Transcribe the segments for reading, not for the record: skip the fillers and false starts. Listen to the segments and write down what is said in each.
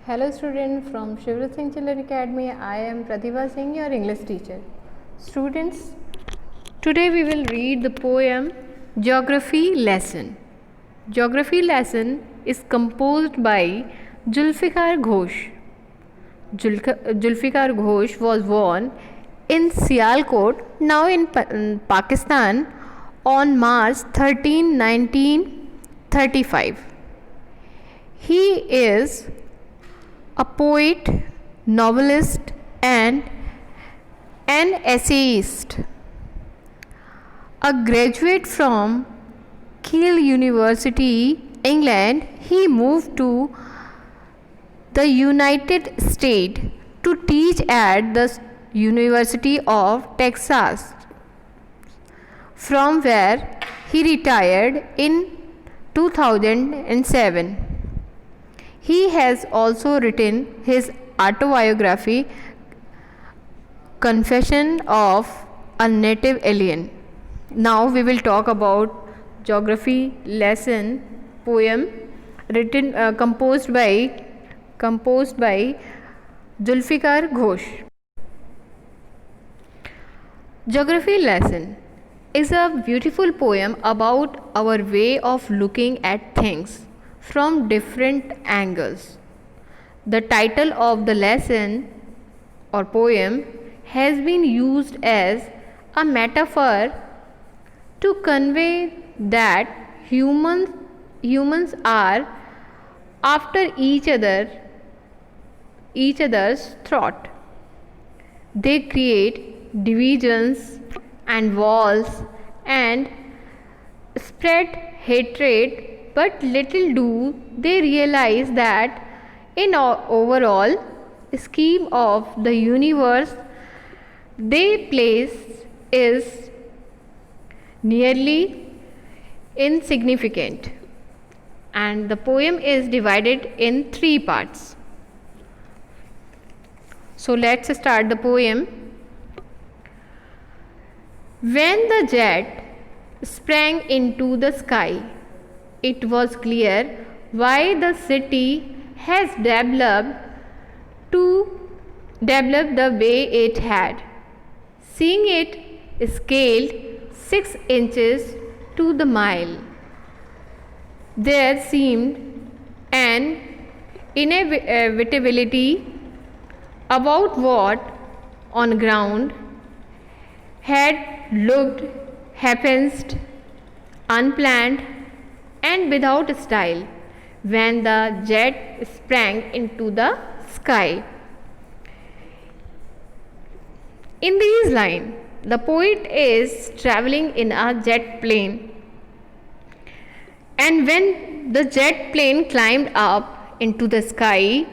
Hello students from Shivrat Singh Children Academy. I am Pratibha Singh, your English teacher. Students, today we will read the poem Geography Lesson. Geography lesson is composed by Zulfikar Ghosh. Zulfikar Ghosh was born in Sialkot, now in Pakistan, on March 13, 1935. He is a poet, novelist, and an essayist. A graduate from Keele University, England, he moved to the United States to teach at the University of Texas, from where he retired in 2007. He has also written his autobiography, Confession of a Native Alien. Now we will talk about geography lesson poem composed by Zulfikar Ghosh. Geography lesson is a beautiful poem about our way of looking at things from different angles. The title of the lesson or poem has been used as a metaphor to convey that humans are after each other's thought. They create divisions and walls and spread hatred, but little do they realize that in overall scheme of the universe, their place is nearly insignificant. And the poem is divided in 3 parts. So let's start the poem. When the jet sprang into the sky, it was clear why the city has developed the way it had. Seeing it scaled 6 inches to the mile, there seemed an inevitability about what on ground had looked happened unplanned and without style when the jet sprang into the sky. In these lines, the poet is traveling in a jet plane, and when the jet plane climbed up into the sky,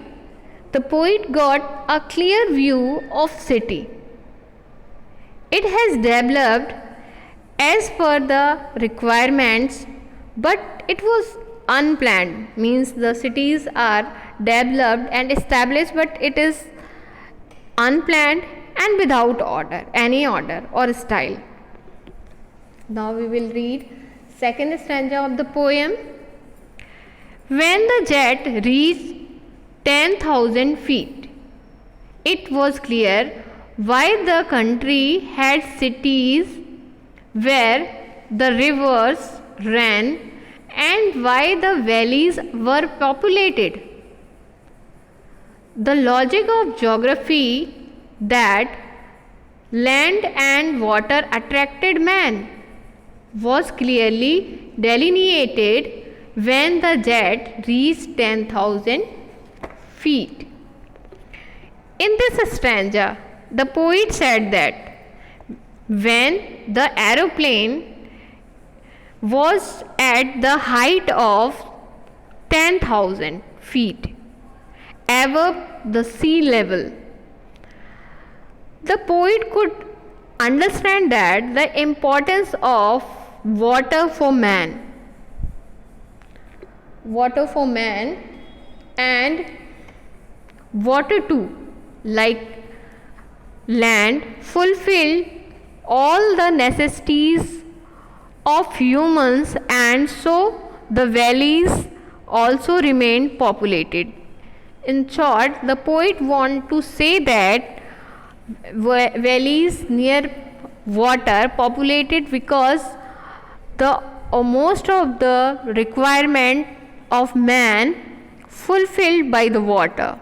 the poet got a clear view of city. It has developed as per the requirements, but it was unplanned, means the cities are developed and established, but it is unplanned and without any order or style. Now we will read second stanza of the poem. When the jet reached 10,000 feet, it was clear why the country had cities where the rivers ran and why the valleys were populated. The logic of geography that land and water attracted man was clearly delineated when the jet reached 10,000 feet. In this stanza, the poet said that when the aeroplane was at the height of 10,000 feet above the sea level, the poet could understand that the importance of water for man and water too, like land, fulfilled all the necessities of humans, and so the valleys also remained populated. In short, the poet want to say that valleys near water populated because the most of the requirement of man fulfilled by the water.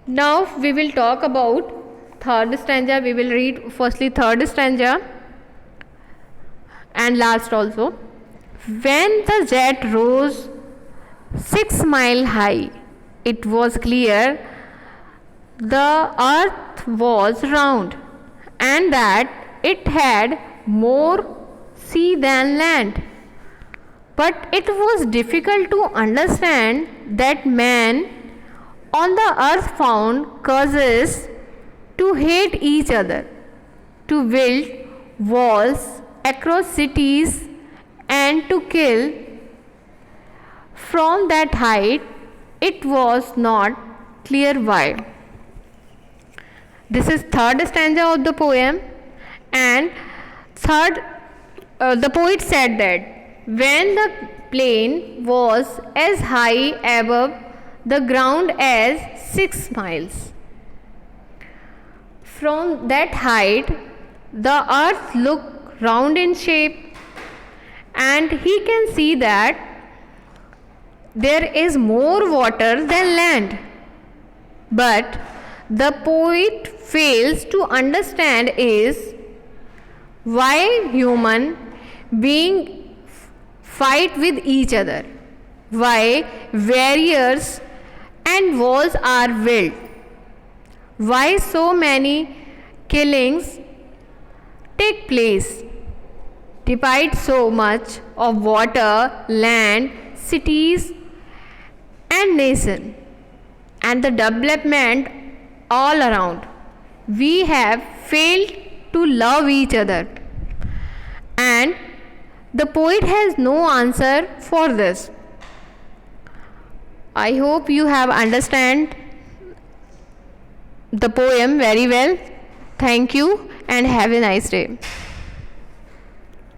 Now we will talk about third stanza. We will read firstly third stanza and last also. When the jet rose 6 miles high, it was clear the earth was round and that it had more sea than land. But it was difficult to understand that man on the earth found causes to hate each other, to build walls across cities, and to kill. From that height, it was not clear why. This is third stanza of the poem, and the poet said that when the plain was as high above the ground as 6 miles, from that height the earth looked round in shape, and he can see that there is more water than land. But the poet fails to understand is why human being fight with each other, why barriers and walls are built, why so many killings take place, despite so much of water, land, cities and nation and the development all around. We have failed to love each other, and the poet has no answer for this. I hope you have understand the poem very well. Thank you and have a nice day.